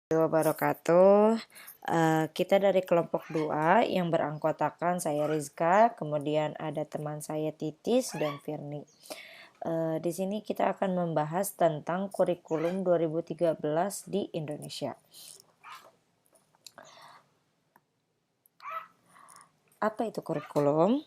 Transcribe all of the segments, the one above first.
Wabarakatuh. Kita dari kelompok 2 yang beranggotakan saya Rizka, kemudian ada teman saya Titis dan Firni. Di sini kita akan membahas tentang kurikulum 2013 di Indonesia. Apa itu kurikulum?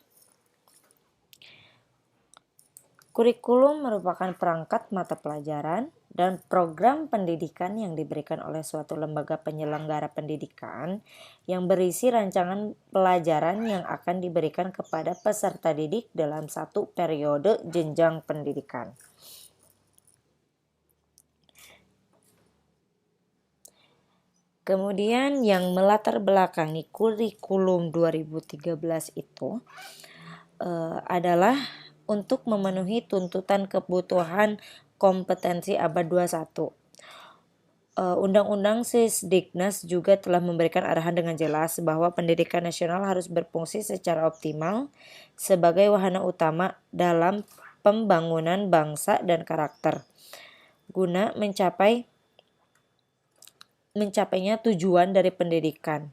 Kurikulum merupakan perangkat mata pelajaran dan program pendidikan yang diberikan oleh suatu lembaga penyelenggara pendidikan yang berisi rancangan pelajaran yang akan diberikan kepada peserta didik dalam satu periode jenjang pendidikan. Kemudian yang melatar belakangi kurikulum 2013 itu adalah untuk memenuhi tuntutan kebutuhan kompetensi abad 21. Undang-Undang Sisdiknas juga telah memberikan arahan dengan jelas bahwa pendidikan nasional harus berfungsi secara optimal sebagai wahana utama dalam pembangunan bangsa dan karakter, guna mencapainya tujuan dari pendidikan.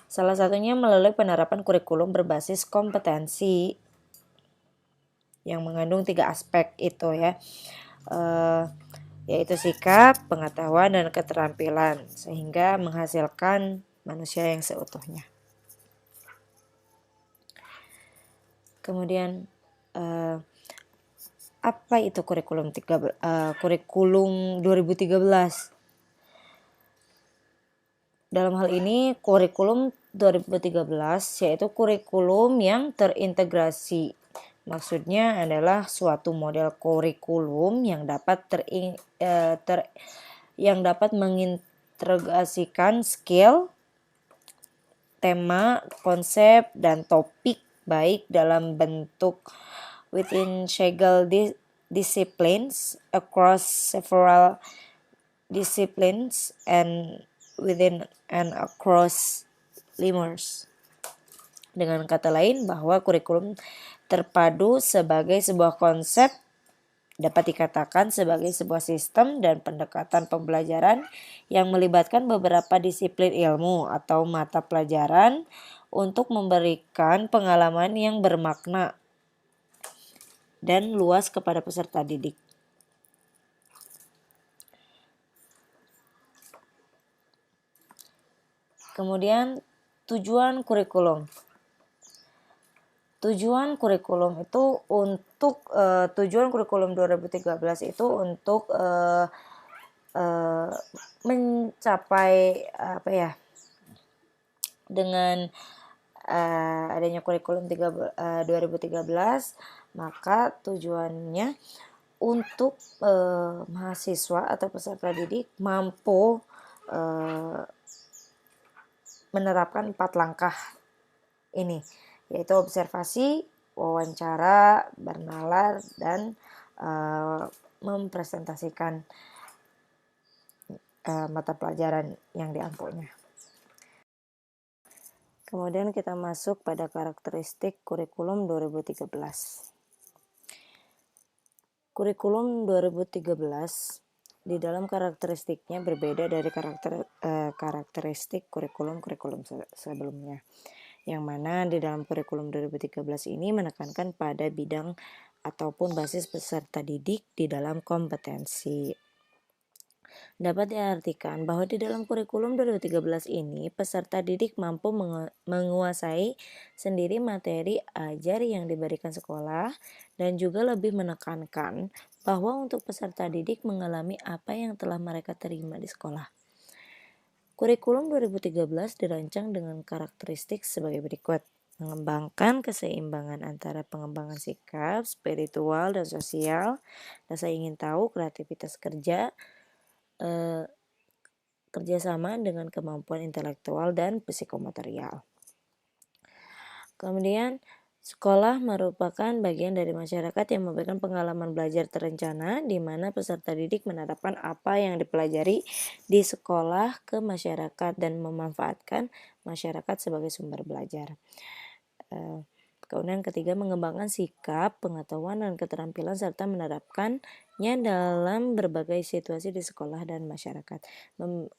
Salah satunya melalui penerapan kurikulum berbasis kompetensi yang mengandung 3 aspek itu ya, yaitu sikap, pengetahuan, dan keterampilan, sehingga menghasilkan manusia yang seutuhnya. Kemudian apa itu kurikulum 2013? Dalam hal ini kurikulum 2013 yaitu kurikulum yang terintegrasi. Maksudnya adalah suatu model kurikulum yang dapat mengintegrasikan skill, tema, konsep, dan topik baik dalam bentuk within single disciplines, across several disciplines, and within and across lemurs. Dengan kata lain, bahwa kurikulum terpadu sebagai sebuah konsep dapat dikatakan sebagai sebuah sistem dan pendekatan pembelajaran yang melibatkan beberapa disiplin ilmu atau mata pelajaran untuk memberikan pengalaman yang bermakna dan luas kepada peserta didik. Kemudian tujuan kurikulum. Tujuan kurikulum 2013 itu untuk mencapai dengan adanya kurikulum 2013, maka tujuannya untuk mahasiswa atau peserta didik mampu menerapkan 4 langkah ini, yaitu observasi, wawancara, bernalar, dan mempresentasikan mata pelajaran yang diampunya. Kemudian kita masuk pada karakteristik kurikulum 2013. Kurikulum 2013 di dalam karakteristiknya berbeda dari karakteristik kurikulum sebelumnya, yang mana di dalam kurikulum 2013 ini menekankan pada bidang ataupun basis peserta didik di dalam kompetensi. Dapat diartikan bahwa di dalam kurikulum 2013 ini peserta didik mampu menguasai sendiri materi ajar yang diberikan sekolah, dan juga lebih menekankan bahwa untuk peserta didik mengalami apa yang telah mereka terima di sekolah. Kurikulum 2013 dirancang dengan karakteristik sebagai berikut: mengembangkan keseimbangan antara pengembangan sikap, spiritual, dan sosial, rasa ingin tahu, kreativitas kerjasama dengan kemampuan intelektual dan psikomotorial. Kemudian, sekolah merupakan bagian dari masyarakat yang memberikan pengalaman belajar terencana, di mana peserta didik menerapkan apa yang dipelajari di sekolah ke masyarakat dan memanfaatkan masyarakat sebagai sumber belajar. Kemudian ketiga, mengembangkan sikap, pengetahuan, dan keterampilan serta menerapkannya dalam berbagai situasi di sekolah dan masyarakat.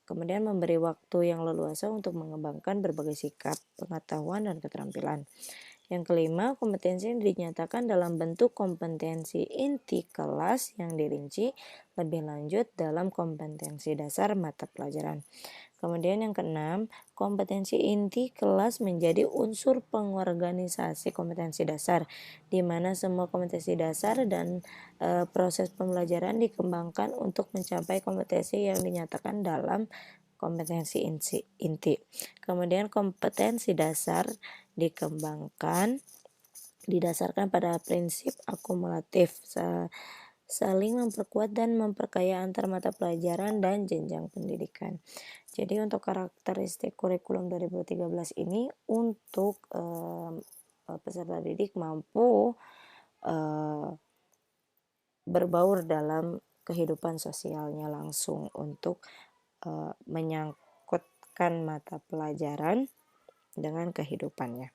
Kemudian memberi waktu yang leluasa untuk mengembangkan berbagai sikap, pengetahuan, dan keterampilan. Yang kelima, kompetensi yang dinyatakan dalam bentuk kompetensi inti kelas yang dirinci lebih lanjut dalam kompetensi dasar mata pelajaran. Kemudian yang keenam, kompetensi inti kelas menjadi unsur pengorganisasi kompetensi dasar, di mana semua kompetensi dasar dan proses pembelajaran dikembangkan untuk mencapai kompetensi yang dinyatakan dalam kompetensi inti. Kemudian kompetensi dasar didasarkan pada prinsip akumulatif, saling memperkuat dan memperkaya antar mata pelajaran dan jenjang pendidikan. Jadi untuk karakteristik kurikulum 2013 ini untuk peserta didik mampu berbaur dalam kehidupan sosialnya langsung untuk menyangkutkan mata pelajaran dengan kehidupannya.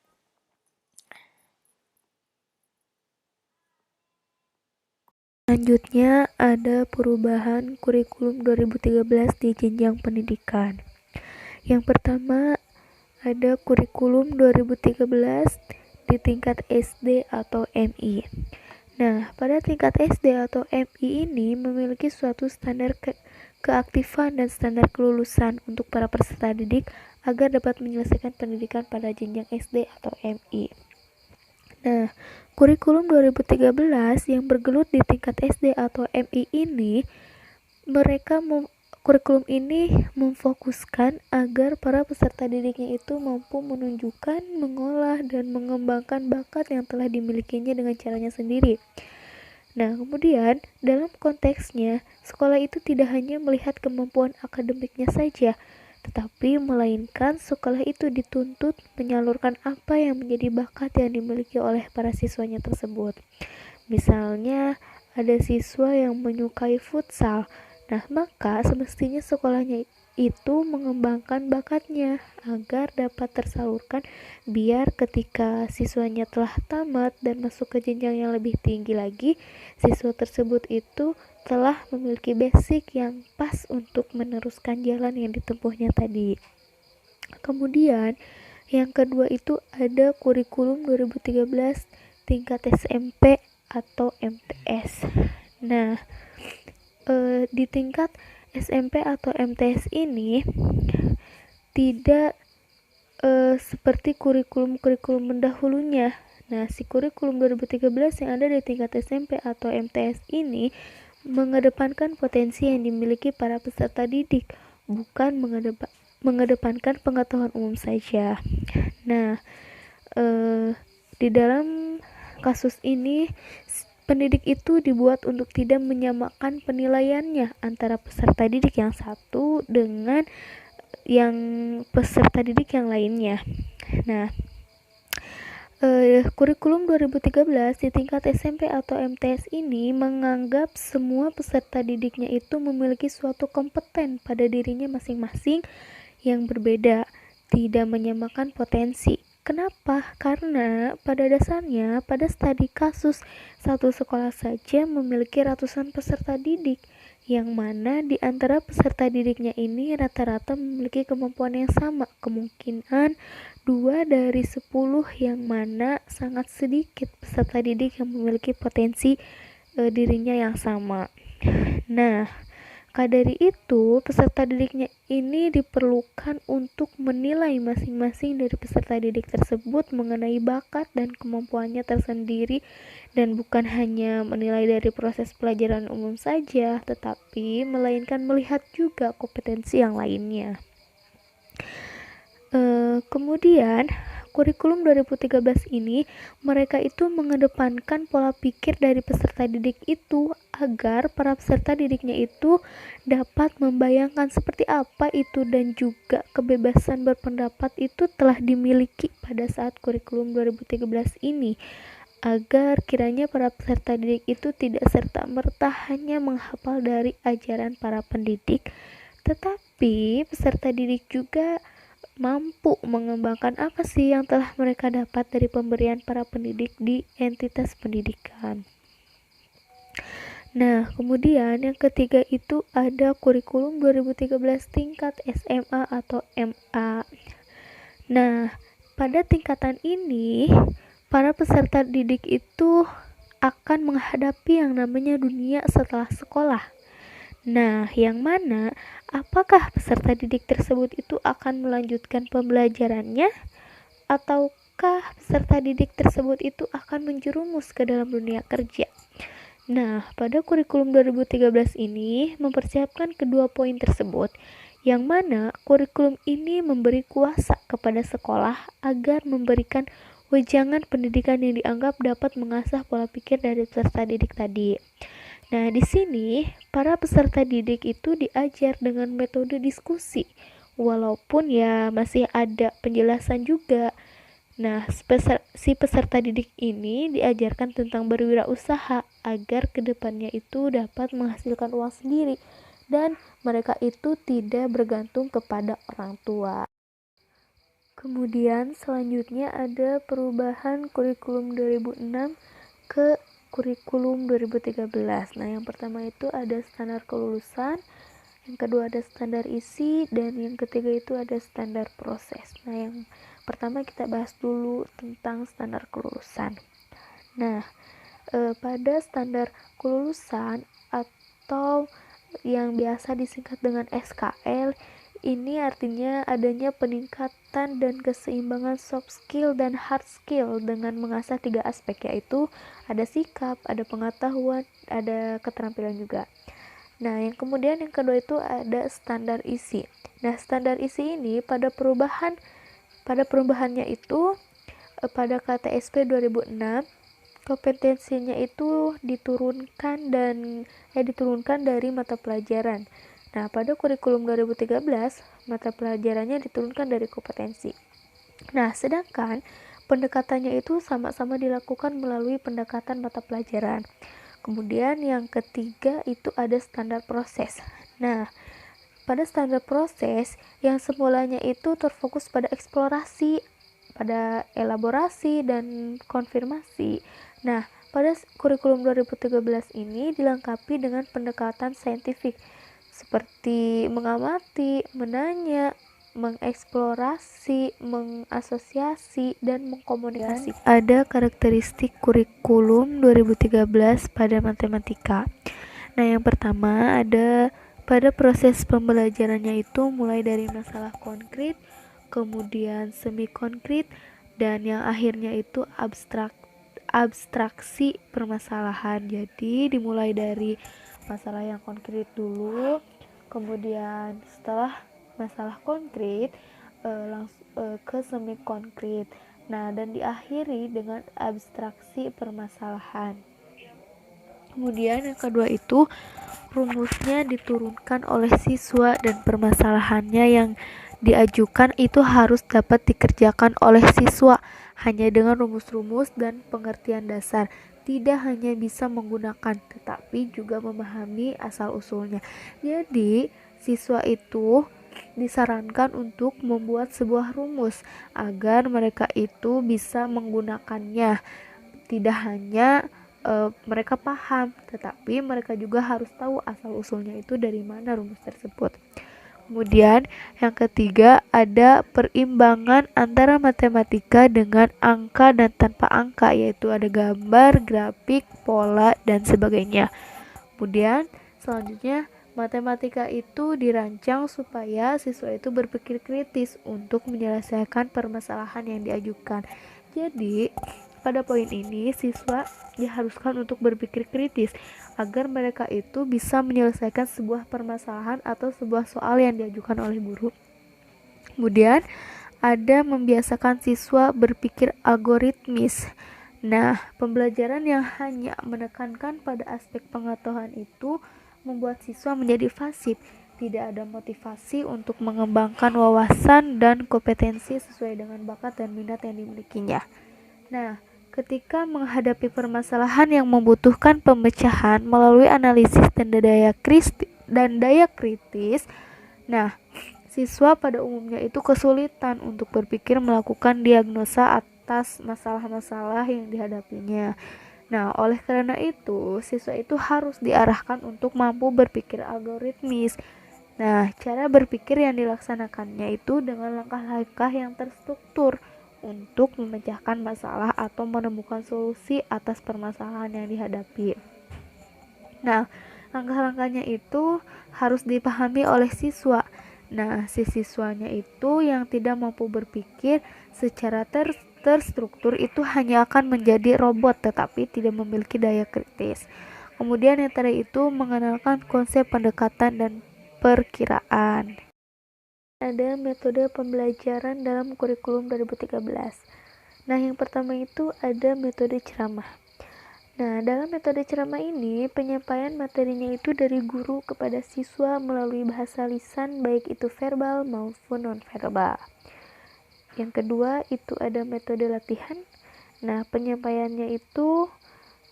Selanjutnya ada perubahan kurikulum 2013 di jenjang pendidikan. Yang pertama ada kurikulum 2013 di tingkat SD atau MI. Nah, pada tingkat SD atau MI ini memiliki suatu standar keaktifan dan standar kelulusan untuk para peserta didik agar dapat menyelesaikan pendidikan pada jenjang SD atau MI. Nah, kurikulum 2013 yang bergelut di tingkat SD atau MI ini, kurikulum ini memfokuskan agar para peserta didiknya itu mampu menunjukkan, mengolah, dan mengembangkan bakat yang telah dimilikinya dengan caranya sendiri. Nah, kemudian dalam konteksnya, sekolah itu tidak hanya melihat kemampuan akademiknya saja, tetapi melainkan sekolah itu dituntut menyalurkan apa yang menjadi bakat yang dimiliki oleh para siswanya tersebut. Misalnya, ada siswa yang menyukai futsal. Nah, maka semestinya sekolahnya itu mengembangkan bakatnya agar dapat tersalurkan biar ketika siswanya telah tamat dan masuk ke jenjang yang lebih tinggi lagi, siswa tersebut itu telah memiliki basic yang pas untuk meneruskan jalan yang ditempuhnya tadi. Kemudian yang kedua itu ada kurikulum 2013 tingkat SMP atau MTS. Nah, di tingkat SMP atau MTS ini tidak seperti kurikulum mendahulunya. Nah, si kurikulum 2013 yang ada di tingkat SMP atau MTS ini mengedepankan potensi yang dimiliki para peserta didik, bukan mengedepankan pengetahuan umum saja. Nah, di dalam kasus ini pendidik itu dibuat untuk tidak menyamakan penilaiannya antara peserta didik yang satu dengan yang peserta didik yang lainnya. Nah, kurikulum 2013 di tingkat SMP atau MTS ini menganggap semua peserta didiknya itu memiliki suatu kompeten pada dirinya masing-masing yang berbeda, tidak menyamakan potensi. Kenapa? Karena pada dasarnya pada studi kasus satu sekolah saja memiliki ratusan peserta didik, yang mana di antara peserta didiknya ini rata-rata memiliki kemampuan yang sama, kemungkinan 2 dari 10, yang mana sangat sedikit peserta didik yang memiliki potensi dirinya yang sama. Nah, dari itu peserta didiknya ini diperlukan untuk menilai masing-masing dari peserta didik tersebut mengenai bakat dan kemampuannya tersendiri, dan bukan hanya menilai dari proses pelajaran umum saja, tetapi melainkan melihat juga kompetensi yang lainnya. Kemudian kurikulum 2013 ini mereka itu mengedepankan pola pikir dari peserta didik itu agar para peserta didiknya itu dapat membayangkan seperti apa itu, dan juga kebebasan berpendapat itu telah dimiliki pada saat kurikulum 2013 ini, agar kiranya para peserta didik itu tidak serta-merta hanya menghafal dari ajaran para pendidik, tetapi peserta didik juga mampu mengembangkan apa sih yang telah mereka dapat dari pemberian para pendidik di entitas pendidikan. Nah, kemudian yang ketiga itu ada kurikulum 2013 tingkat SMA atau MA. Nah, pada tingkatan ini, para peserta didik itu akan menghadapi yang namanya dunia setelah sekolah. Nah, yang mana apakah peserta didik tersebut itu akan melanjutkan pembelajarannya ataukah peserta didik tersebut itu akan menjerumus ke dalam dunia kerja. Nah, pada kurikulum 2013 ini mempersiapkan kedua poin tersebut, yang mana kurikulum ini memberi kuasa kepada sekolah agar memberikan wejangan pendidikan yang dianggap dapat mengasah pola pikir dari peserta didik tadi. Nah, di sini para peserta didik itu diajar dengan metode diskusi, walaupun ya masih ada penjelasan juga. Nah, si peserta didik ini diajarkan tentang berwirausaha agar kedepannya itu dapat menghasilkan uang sendiri dan mereka itu tidak bergantung kepada orang tua. Kemudian selanjutnya ada perubahan kurikulum 2006 ke kurikulum 2013. Nah, yang pertama itu ada standar kelulusan, yang kedua ada standar isi, dan yang ketiga itu ada standar proses. Nah, yang pertama kita bahas dulu tentang standar kelulusan. Nah, pada standar kelulusan atau yang biasa disingkat dengan SKL, ini artinya adanya peningkatan dan keseimbangan soft skill dan hard skill dengan mengasah 3 aspek, yaitu ada sikap, ada pengetahuan, ada keterampilan juga. Nah, yang kemudian yang kedua itu ada standar isi. Nah, standar isi ini pada perubahannya itu pada KTSP 2006 kompetensinya itu diturunkan dari mata pelajaran. Nah, pada kurikulum 2013 mata pelajarannya diturunkan dari kompetensi. Nah, sedangkan pendekatannya itu sama-sama dilakukan melalui pendekatan mata pelajaran. Kemudian yang ketiga itu ada standar proses. Nah, pada standar proses yang semulanya itu terfokus pada eksplorasi, pada elaborasi dan konfirmasi. Nah, pada kurikulum 2013 ini dilengkapi dengan pendekatan saintifik seperti mengamati, menanya, mengeksplorasi, mengasosiasi, dan mengkomunikasi. Ada karakteristik kurikulum 2013 pada matematika. Nah, yang pertama ada pada proses pembelajarannya itu mulai dari masalah konkret, kemudian semi konkret, dan yang akhirnya itu abstraksi permasalahan. Jadi dimulai dari masalah yang konkret dulu, kemudian setelah masalah konkret ke semi konkret. Nah, dan diakhiri dengan abstraksi permasalahan. Kemudian yang kedua itu rumusnya diturunkan oleh siswa dan permasalahannya yang diajukan itu harus dapat dikerjakan oleh siswa hanya dengan rumus-rumus dan pengertian dasar. Tidak hanya bisa menggunakan, tetapi juga memahami asal-usulnya. Jadi, siswa itu disarankan untuk membuat sebuah rumus agar mereka itu bisa menggunakannya. Tidak hanya mereka paham, tetapi mereka juga harus tahu asal-usulnya itu dari mana rumus tersebut. Kemudian yang ketiga ada perimbangan antara matematika dengan angka dan tanpa angka, yaitu ada gambar, grafik, pola, dan sebagainya. Kemudian selanjutnya matematika itu dirancang supaya siswa itu berpikir kritis untuk menyelesaikan permasalahan yang diajukan. Jadi pada poin ini siswa diharuskan untuk berpikir kritis agar mereka itu bisa menyelesaikan sebuah permasalahan atau sebuah soal yang diajukan oleh guru. Kemudian ada membiasakan siswa berpikir algoritmis. Nah, pembelajaran yang hanya menekankan pada aspek pengetahuan itu membuat siswa menjadi pasif. Tidak ada motivasi untuk mengembangkan wawasan dan kompetensi sesuai dengan bakat dan minat yang dimilikinya. Nah, ketika menghadapi permasalahan yang membutuhkan pemecahan melalui analisis dan daya kritis, nah, Siswa pada umumnya itu kesulitan untuk berpikir melakukan diagnosa atas masalah-masalah yang dihadapinya. Nah, oleh karena itu, siswa itu harus diarahkan untuk mampu berpikir algoritmis. Nah, cara berpikir yang dilaksanakannya itu dengan langkah-langkah yang terstruktur untuk memecahkan masalah atau menemukan solusi atas permasalahan yang dihadapi. Nah, langkah-langkahnya itu harus dipahami oleh siswa. Nah, si siswanya itu yang tidak mampu berpikir secara terstruktur itu hanya akan menjadi robot tetapi tidak memiliki daya kritis. Kemudian yang terakhir itu mengenalkan konsep pendekatan dan perkiraan. Ada metode pembelajaran dalam kurikulum 2013. Nah, yang pertama itu ada metode ceramah. Nah, dalam metode ceramah ini, penyampaian materinya itu dari guru kepada siswa melalui bahasa lisan, baik itu verbal maupun non-verbal. Yang kedua, itu ada metode latihan. Nah, penyampaiannya itu,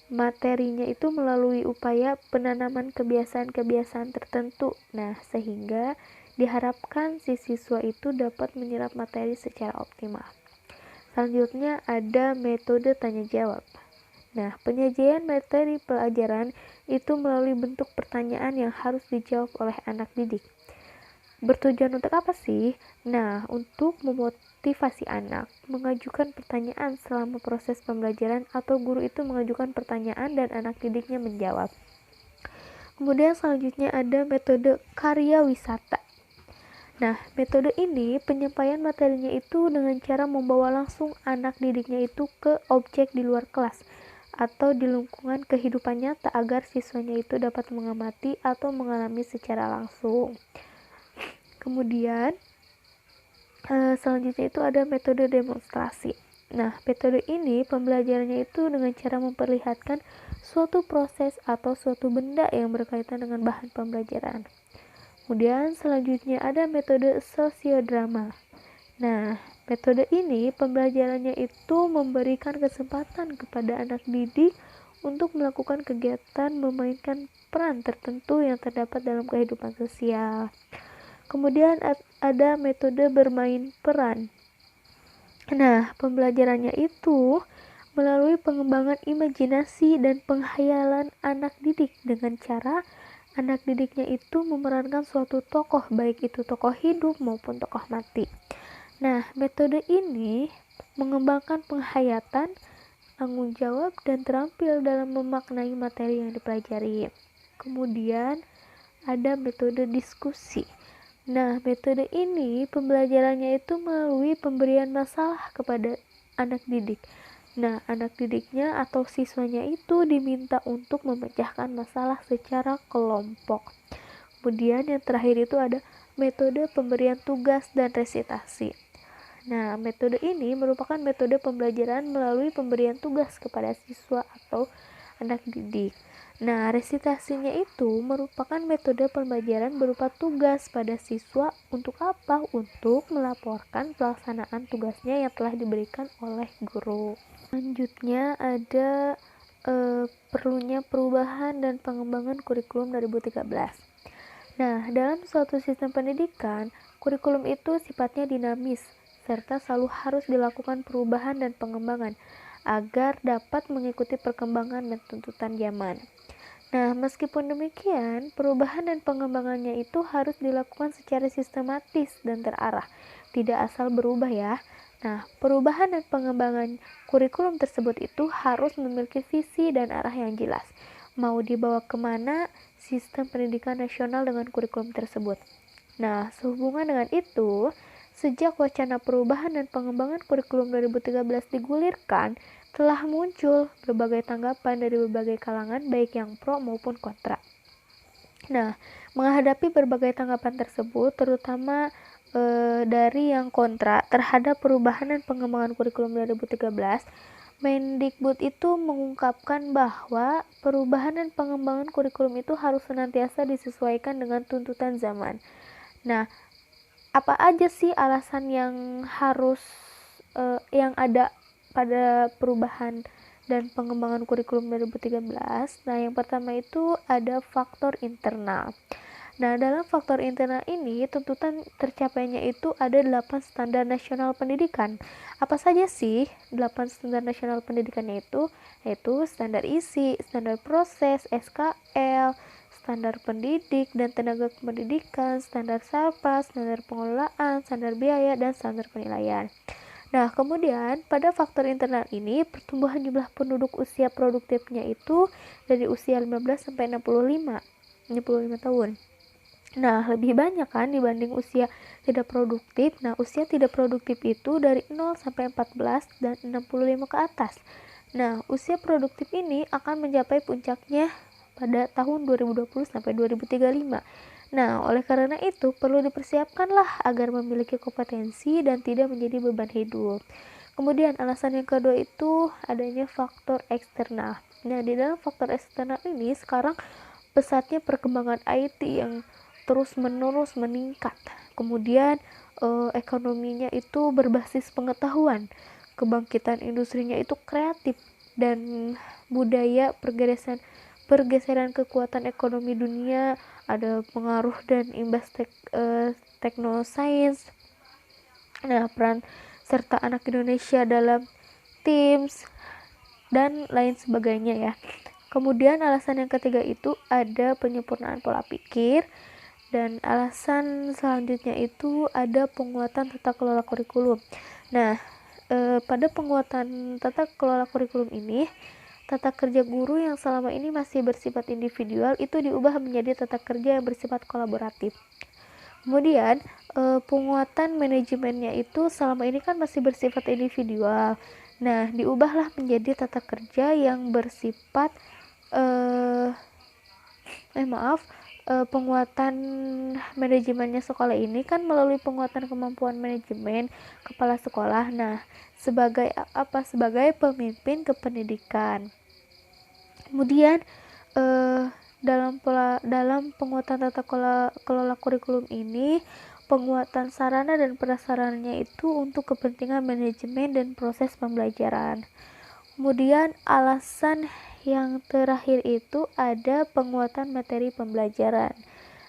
materinya itu melalui upaya penanaman kebiasaan-kebiasaan tertentu. Nah, sehingga diharapkan si siswa itu dapat menyerap materi secara optimal. Selanjutnya, ada metode tanya-jawab. Nah, penyajian materi pelajaran itu melalui bentuk pertanyaan yang harus dijawab oleh anak didik. Bertujuan untuk apa sih? Nah, untuk memotivasi anak mengajukan pertanyaan selama proses pembelajaran atau guru itu mengajukan pertanyaan dan anak didiknya menjawab. Kemudian selanjutnya ada metode karya wisata. Nah, metode ini penyampaian materinya itu dengan cara membawa langsung anak didiknya itu ke objek di luar kelas atau di lingkungan kehidupan nyata agar siswanya itu dapat mengamati atau mengalami secara langsung. Kemudian selanjutnya itu ada metode demonstrasi. Nah, metode ini pembelajarannya itu dengan cara memperlihatkan suatu proses atau suatu benda yang berkaitan dengan bahan pembelajaran. Kemudian selanjutnya ada metode sosiodrama. Nah, metode ini pembelajarannya itu memberikan kesempatan kepada anak didik untuk melakukan kegiatan memainkan peran tertentu yang terdapat dalam kehidupan sosial. Kemudian ada metode bermain peran. Nah, pembelajarannya itu melalui pengembangan imajinasi dan penghayalan anak didik dengan cara anak didiknya itu memerankan suatu tokoh, baik itu tokoh hidup maupun tokoh mati. Nah, metode ini mengembangkan penghayatan, tanggung jawab, dan terampil dalam memaknai materi yang dipelajari. Kemudian, ada metode diskusi. Nah, metode ini pembelajarannya itu melalui pemberian masalah kepada anak didik. Nah, anak didiknya atau siswanya itu diminta untuk memecahkan masalah secara kelompok. Kemudian yang terakhir itu ada metode pemberian tugas dan resitasi. Nah, metode ini merupakan metode pembelajaran melalui pemberian tugas kepada siswa atau anak didik. Nah, resitasinya itu merupakan metode pembelajaran berupa tugas pada siswa untuk apa? Untuk melaporkan pelaksanaan tugasnya yang telah diberikan oleh guru. Selanjutnya ada perlunya perubahan dan pengembangan kurikulum 2013. Nah, dalam suatu sistem pendidikan, kurikulum itu sifatnya dinamis, serta selalu harus dilakukan perubahan dan pengembangan agar dapat mengikuti perkembangan dan tuntutan zaman. Nah, meskipun demikian, perubahan dan pengembangannya itu harus dilakukan secara sistematis dan terarah, tidak asal berubah ya. Nah, perubahan dan pengembangan kurikulum tersebut itu harus memiliki visi dan arah yang jelas. Mau dibawa kemana sistem pendidikan nasional dengan kurikulum tersebut. Nah, sehubungan dengan itu, sejak wacana perubahan dan pengembangan kurikulum 2013 digulirkan, telah muncul berbagai tanggapan dari berbagai kalangan baik yang pro maupun kontra. Nah, menghadapi berbagai tanggapan tersebut, terutama dari yang kontra terhadap perubahan dan pengembangan kurikulum 2013, Mendikbud itu mengungkapkan bahwa perubahan dan pengembangan kurikulum itu harus senantiasa disesuaikan dengan tuntutan zaman. Nah, apa aja sih alasan yang harus yang ada pada perubahan dan pengembangan kurikulum 2013? Nah, yang pertama itu ada faktor internal. Nah, dalam faktor internal ini, tuntutan tercapainya itu ada 8 standar nasional pendidikan. Apa saja sih 8 standar nasional pendidikannya itu? Yaitu standar isi, standar proses, SKL, standar pendidik dan tenaga pendidikan, standar SAPA, standar pengelolaan, standar biaya, dan standar penilaian. Nah, kemudian pada faktor internal ini, pertumbuhan jumlah penduduk usia produktifnya itu dari usia 15 sampai 65 tahun. Nah, lebih banyak kan dibanding usia tidak produktif. Nah, usia tidak produktif itu dari 0 sampai 14 dan 65 ke atas. Nah, usia produktif ini akan mencapai puncaknya pada tahun 2020 sampai 2035. Nah, oleh karena itu perlu dipersiapkanlah agar memiliki kompetensi dan tidak menjadi beban hidup. Kemudian alasan yang kedua itu adanya faktor eksternal. Nah, di dalam faktor eksternal ini sekarang pesatnya perkembangan IT yang terus-menerus meningkat. Kemudian ekonominya itu berbasis pengetahuan, kebangkitan industrinya itu kreatif, dan budaya pergeseran kekuatan ekonomi dunia, ada pengaruh dan imbas teknosains. Nah, peran serta anak Indonesia dalam Teams dan lain sebagainya ya. Kemudian alasan yang ketiga itu ada penyempurnaan pola pikir, dan alasan selanjutnya itu ada penguatan tata kelola kurikulum. Nah, pada penguatan tata kelola kurikulum ini, tata kerja guru yang selama ini masih bersifat individual itu diubah menjadi tata kerja yang bersifat kolaboratif. Kemudian penguatan manajemennya itu selama ini kan masih bersifat individual. Nah, diubahlah menjadi tata kerja yang bersifat penguatan manajemennya sekolah ini kan melalui penguatan kemampuan manajemen kepala sekolah. Nah, sebagai apa? Sebagai pemimpin kependidikan. Kemudian dalam penguatan tata kelola kurikulum ini, penguatan sarana dan prasarannya itu untuk kepentingan manajemen dan proses pembelajaran. Kemudian alasan yang terakhir itu ada penguatan materi pembelajaran.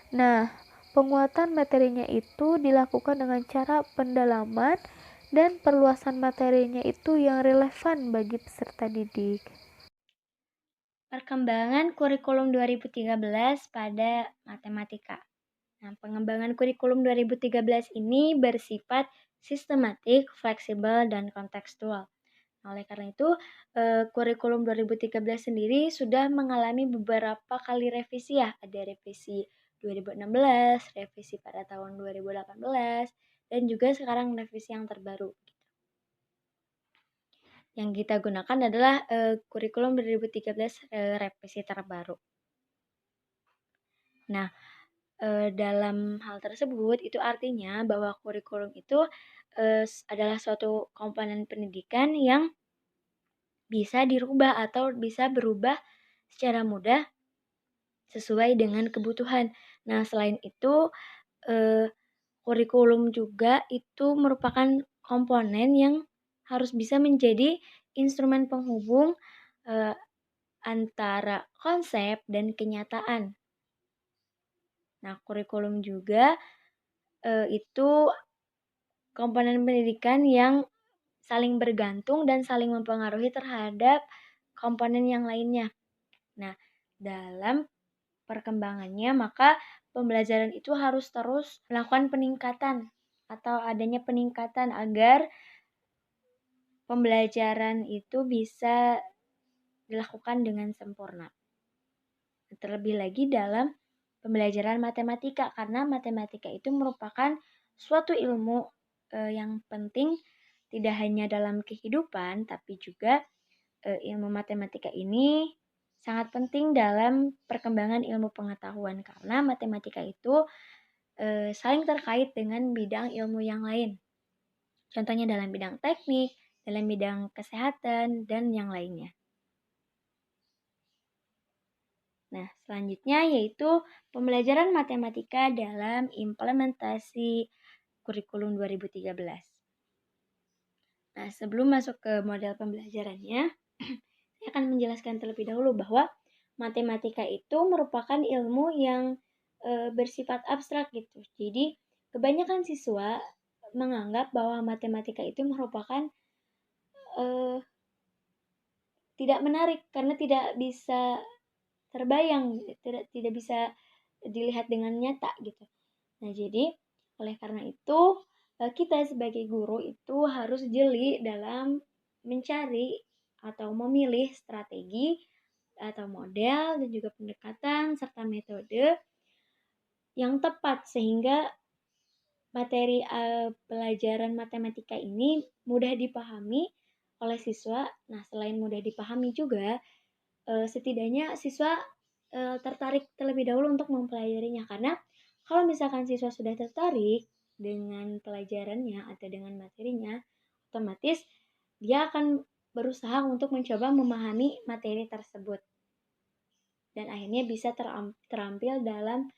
Nah, penguatan materinya itu dilakukan dengan cara pendalaman dan perluasan materinya itu yang relevan bagi peserta didik. Perkembangan kurikulum 2013 pada matematika. Nah, pengembangan kurikulum 2013 ini bersifat sistematik, fleksibel, dan kontekstual. Nah, oleh karena itu, kurikulum 2013 sendiri sudah mengalami beberapa kali revisi ya. Ada revisi 2016, revisi pada tahun 2018, dan juga sekarang revisi yang terbaru. Yang kita gunakan adalah kurikulum 2013 revisi terbaru. Nah, dalam hal tersebut itu artinya bahwa kurikulum itu adalah suatu komponen pendidikan yang bisa dirubah atau bisa berubah secara mudah sesuai dengan kebutuhan. Nah, selain itu kurikulum juga itu merupakan komponen yang harus bisa menjadi instrumen penghubung antara konsep dan kenyataan. Nah, kurikulum juga itu komponen pendidikan yang saling bergantung dan saling mempengaruhi terhadap komponen yang lainnya. Nah, dalam perkembangannya maka pembelajaran itu harus terus melakukan peningkatan atau adanya peningkatan agar pembelajaran itu bisa dilakukan dengan sempurna. Terlebih lagi dalam pembelajaran matematika, karena matematika itu merupakan suatu ilmu yang penting tidak hanya dalam kehidupan, tapi juga ilmu matematika ini sangat penting dalam perkembangan ilmu pengetahuan, karena matematika itu saling terkait dengan bidang ilmu yang lain. Contohnya dalam bidang teknik, dalam bidang kesehatan, dan yang lainnya. Nah, selanjutnya yaitu pembelajaran matematika dalam implementasi kurikulum 2013. Nah, sebelum masuk ke model pembelajarannya, saya akan menjelaskan terlebih dahulu bahwa matematika itu merupakan ilmu yang bersifat abstrak gitu. Jadi kebanyakan siswa menganggap bahwa matematika itu merupakan tidak menarik karena tidak bisa terbayang, tidak bisa dilihat dengan nyata gitu. Nah, jadi oleh karena itu kita sebagai guru itu harus jeli dalam mencari atau memilih strategi atau model dan juga pendekatan serta metode yang tepat sehingga materi pelajaran matematika ini mudah dipahami oleh siswa. Nah, selain mudah dipahami juga, setidaknya siswa tertarik terlebih dahulu untuk mempelajarinya. Karena kalau misalkan siswa sudah tertarik dengan pelajarannya atau dengan materinya, otomatis dia akan berusaha untuk mencoba memahami materi tersebut. Dan akhirnya bisa terampil dalam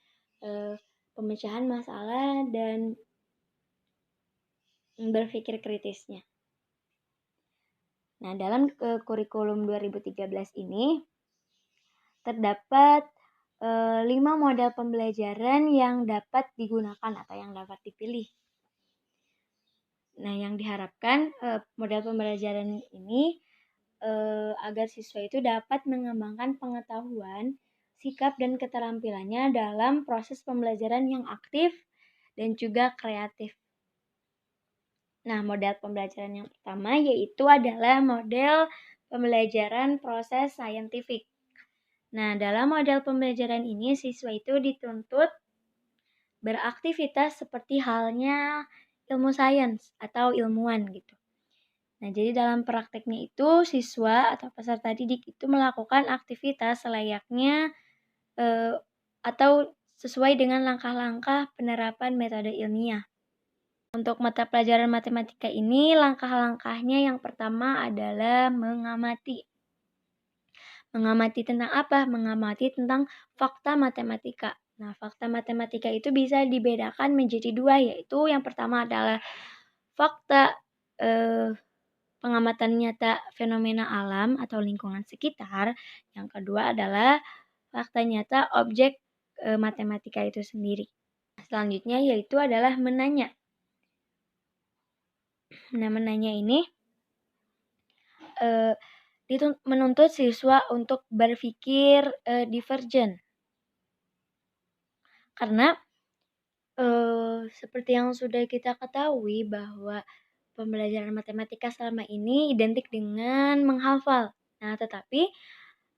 pemecahan masalah dan berpikir kritisnya. Nah, dalam kurikulum 2013 ini terdapat 5 model pembelajaran yang dapat digunakan atau yang dapat dipilih. Nah, yang diharapkan model pembelajaran ini agar siswa itu dapat mengembangkan pengetahuan, sikap, dan keterampilannya dalam proses pembelajaran yang aktif dan juga kreatif. Nah, model pembelajaran yang pertama yaitu adalah model pembelajaran proses saintifik. Nah, dalam model pembelajaran ini siswa itu dituntut beraktivitas seperti halnya ilmu sains atau ilmuwan gitu. Nah, jadi dalam prakteknya itu siswa atau peserta didik itu melakukan aktivitas selayaknya atau sesuai dengan langkah-langkah penerapan metode ilmiah. Untuk mata pelajaran matematika ini, langkah-langkahnya yang pertama adalah mengamati. Mengamati tentang apa? Mengamati tentang fakta matematika. Nah, fakta matematika itu bisa dibedakan menjadi 2, yaitu yang pertama adalah fakta pengamatan nyata fenomena alam atau lingkungan sekitar. Yang kedua adalah fakta nyata objek matematika itu sendiri. Selanjutnya yaitu adalah menanya. Nah, menanya ini menuntut siswa untuk berpikir divergen. Karena seperti yang sudah kita ketahui bahwa pembelajaran matematika selama ini identik dengan menghafal. Nah, tetapi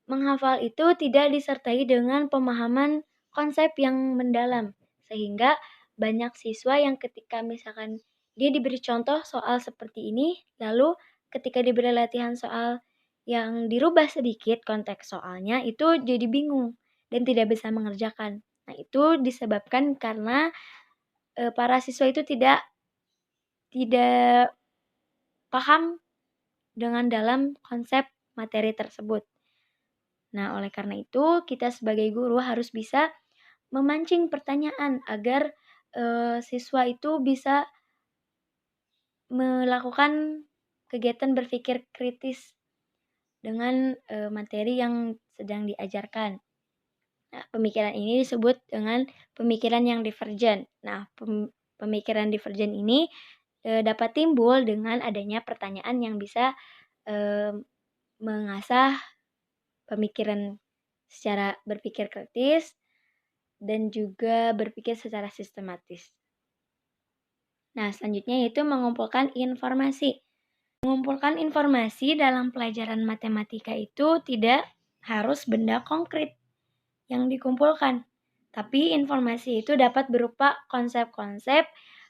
menghafal itu tidak disertai dengan pemahaman konsep yang mendalam. Sehingga banyak siswa yang ketika misalkan dia diberi contoh soal seperti ini, lalu ketika diberi latihan soal yang dirubah sedikit konteks soalnya, itu jadi bingung dan tidak bisa mengerjakan. Nah, itu disebabkan karena para siswa itu tidak paham dengan dalam konsep materi tersebut. Nah, oleh karena itu, kita sebagai guru harus bisa memancing pertanyaan agar siswa itu bisa melakukan kegiatan berpikir kritis dengan materi yang sedang diajarkan. Nah, pemikiran ini disebut dengan pemikiran yang divergen. Nah, pemikiran divergen ini dapat timbul dengan adanya pertanyaan yang bisa mengasah pemikiran secara berpikir kritis dan juga berpikir secara sistematis. Nah, selanjutnya yaitu mengumpulkan informasi. Mengumpulkan informasi dalam pelajaran matematika itu tidak harus benda konkret yang dikumpulkan, tapi informasi itu dapat berupa konsep-konsep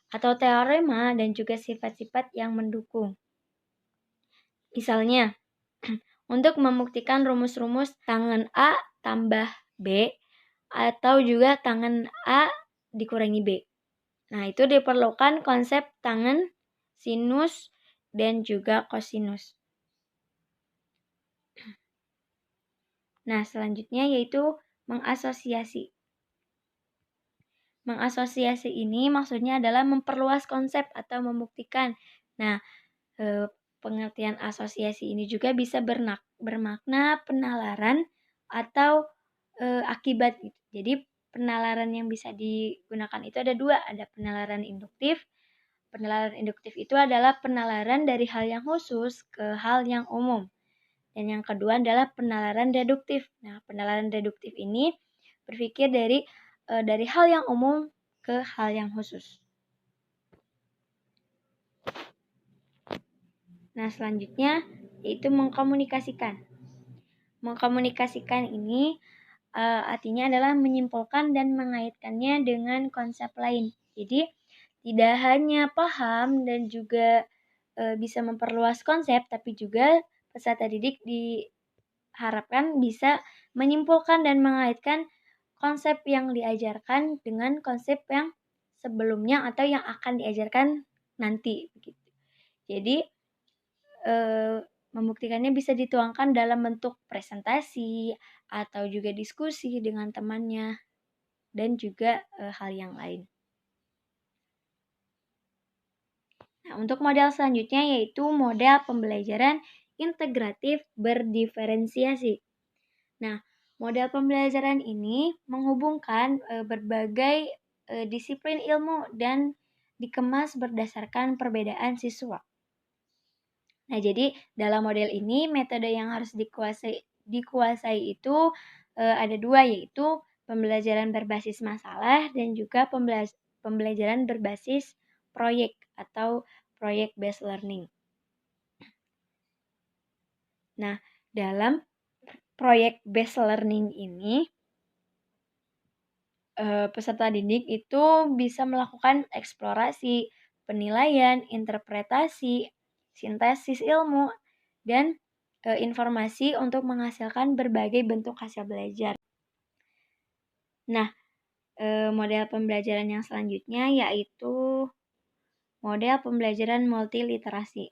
atau teorema dan juga sifat-sifat yang mendukung. Misalnya, untuk membuktikan rumus-rumus tangen A tambah B atau juga tangen A dikurangi B. Nah, itu diperlukan konsep tangen, sinus, dan juga kosinus. Nah, selanjutnya yaitu mengasosiasi. Mengasosiasi ini maksudnya adalah memperluas konsep atau membuktikan. Nah, pengertian asosiasi ini juga bisa bermakna penalaran atau akibat gitu. Jadi penalaran yang bisa digunakan itu ada 2, ada penalaran induktif. Penalaran induktif itu adalah penalaran dari hal yang khusus ke hal yang umum. Dan yang kedua adalah penalaran deduktif. Nah, penalaran deduktif ini berpikir dari hal yang umum ke hal yang khusus. Nah, selanjutnya yaitu mengkomunikasikan. Mengkomunikasikan ini artinya adalah menyimpulkan dan mengaitkannya dengan konsep lain. Jadi, tidak hanya paham dan juga bisa memperluas konsep, tapi juga peserta didik diharapkan bisa menyimpulkan dan mengaitkan konsep yang diajarkan dengan konsep yang sebelumnya atau yang akan diajarkan nanti. Begitu. Jadi, membuktikannya bisa dituangkan dalam bentuk presentasi atau juga diskusi dengan temannya dan juga hal yang lain. Nah, untuk model selanjutnya yaitu model pembelajaran integratif berdiferensiasi. Nah, model pembelajaran ini menghubungkan berbagai disiplin ilmu dan dikemas berdasarkan perbedaan siswa. Nah, jadi dalam model ini metode yang harus dikuasai itu ada 2, yaitu pembelajaran berbasis masalah dan juga pembelajaran berbasis proyek atau project based learning. Nah, dalam project based learning ini peserta didik itu bisa melakukan eksplorasi, penilaian, interpretasi, sintesis ilmu, dan informasi untuk menghasilkan berbagai bentuk hasil belajar. Nah, model pembelajaran yang selanjutnya yaitu model pembelajaran multiliterasi.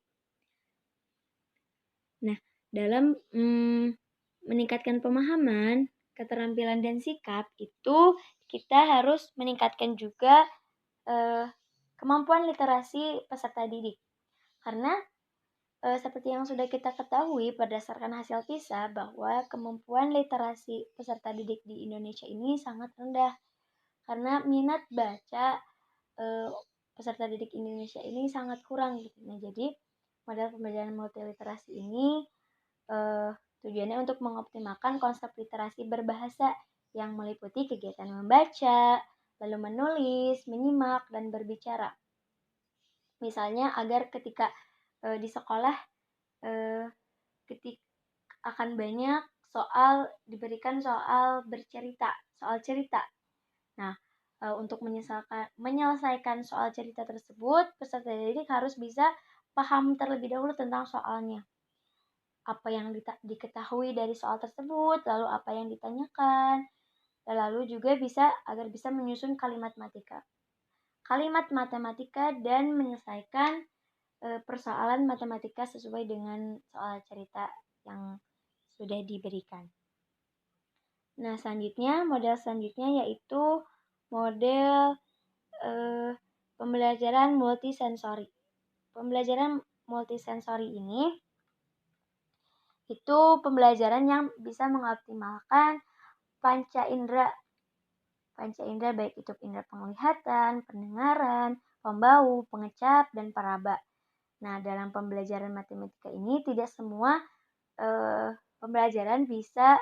Nah, dalam meningkatkan pemahaman, keterampilan, dan sikap itu kita harus meningkatkan juga kemampuan literasi peserta didik. Karena seperti yang sudah kita ketahui berdasarkan hasil PISA bahwa kemampuan literasi peserta didik di Indonesia ini sangat rendah. Karena minat baca peserta didik Indonesia ini sangat kurang gitu. Nah, jadi model pembelajaran multiliterasi ini tujuannya untuk mengoptimalkan konsep literasi berbahasa yang meliputi kegiatan membaca, lalu menulis, menyimak, dan berbicara. Misalnya agar ketika di sekolah ketika akan banyak diberikan soal bercerita, soal cerita. Nah, untuk menyelesaikan soal cerita tersebut, peserta didik harus bisa paham terlebih dahulu tentang soalnya. Apa yang diketahui dari soal tersebut, lalu apa yang ditanyakan, lalu juga agar bisa menyusun kalimat matematika dan menyelesaikan persoalan matematika sesuai dengan soal cerita yang sudah diberikan. Nah, model selanjutnya yaitu model pembelajaran multisensori. Pembelajaran multisensori ini itu pembelajaran yang bisa mengoptimalkan panca indera baik itu indera penglihatan, pendengaran, pembau, pengecap, dan peraba. Nah, dalam pembelajaran matematika ini tidak semua pembelajaran bisa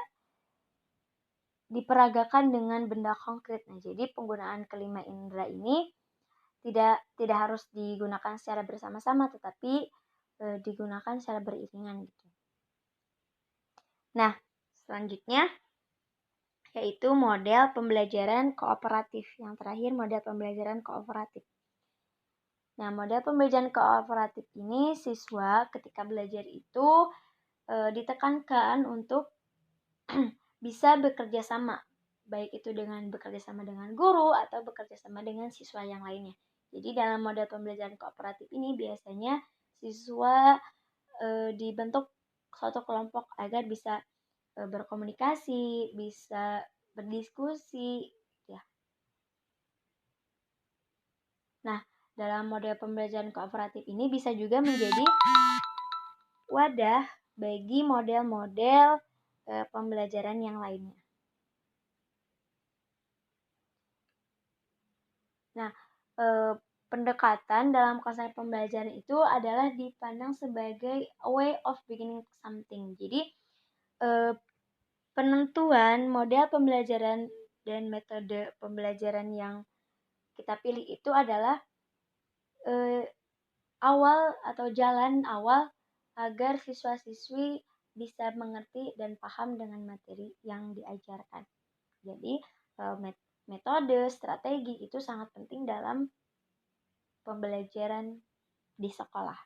diperagakan dengan benda konkret. Nah, jadi penggunaan kelima indera ini tidak harus digunakan secara bersama-sama, tetapi digunakan secara beriringan gitu. Nah, selanjutnya yaitu model pembelajaran kooperatif. Yang terakhir model pembelajaran kooperatif. Nah, model pembelajaran kooperatif ini siswa ketika belajar itu ditekankan untuk bisa bekerja sama, baik itu bekerja sama dengan guru atau bekerja sama dengan siswa yang lainnya. Jadi dalam model pembelajaran kooperatif ini biasanya siswa dibentuk suatu kelompok agar bisa berkomunikasi, bisa berdiskusi, ya. Nah, dalam model pembelajaran kooperatif ini bisa juga menjadi wadah bagi model-model pembelajaran yang lainnya. Nah, pendekatan dalam konsep pembelajaran itu adalah dipandang sebagai a way of beginning something. Jadi, penentuan model pembelajaran dan metode pembelajaran yang kita pilih itu adalah awal atau jalan awal agar siswa-siswi bisa mengerti dan paham dengan materi yang diajarkan. Jadi, metode, strategi itu sangat penting dalam pembelajaran di sekolah.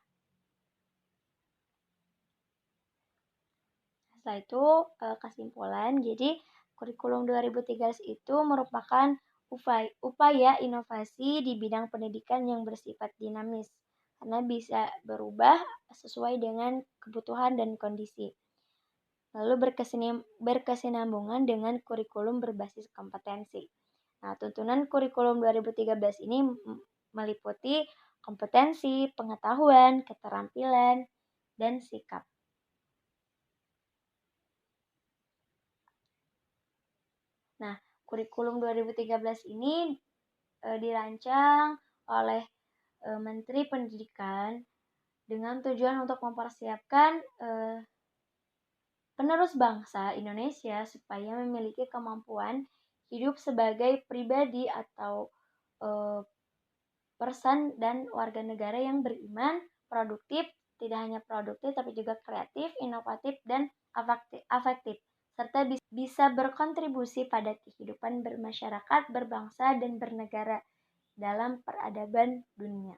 Setelah itu, kesimpulan. Jadi, kurikulum 2013 itu merupakan upaya inovasi di bidang pendidikan yang bersifat dinamis, karena bisa berubah sesuai dengan kebutuhan dan kondisi. Lalu berkesinambungan dengan kurikulum berbasis kompetensi. Nah, tuntunan kurikulum 2013 ini meliputi kompetensi, pengetahuan, keterampilan, dan sikap. Nah, kurikulum 2013 ini dirancang oleh Menteri Pendidikan dengan tujuan untuk mempersiapkan penerus bangsa Indonesia supaya memiliki kemampuan hidup sebagai pribadi atau person dan warga negara yang beriman, produktif, tidak hanya produktif tapi juga kreatif, inovatif, dan afektif, serta bisa berkontribusi pada kehidupan bermasyarakat, berbangsa, dan bernegara dalam peradaban dunia.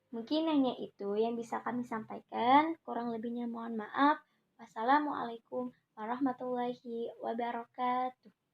Mungkin hanya itu yang bisa kami sampaikan, kurang lebihnya mohon maaf. Wassalamualaikum warahmatullahi wabarakatuh.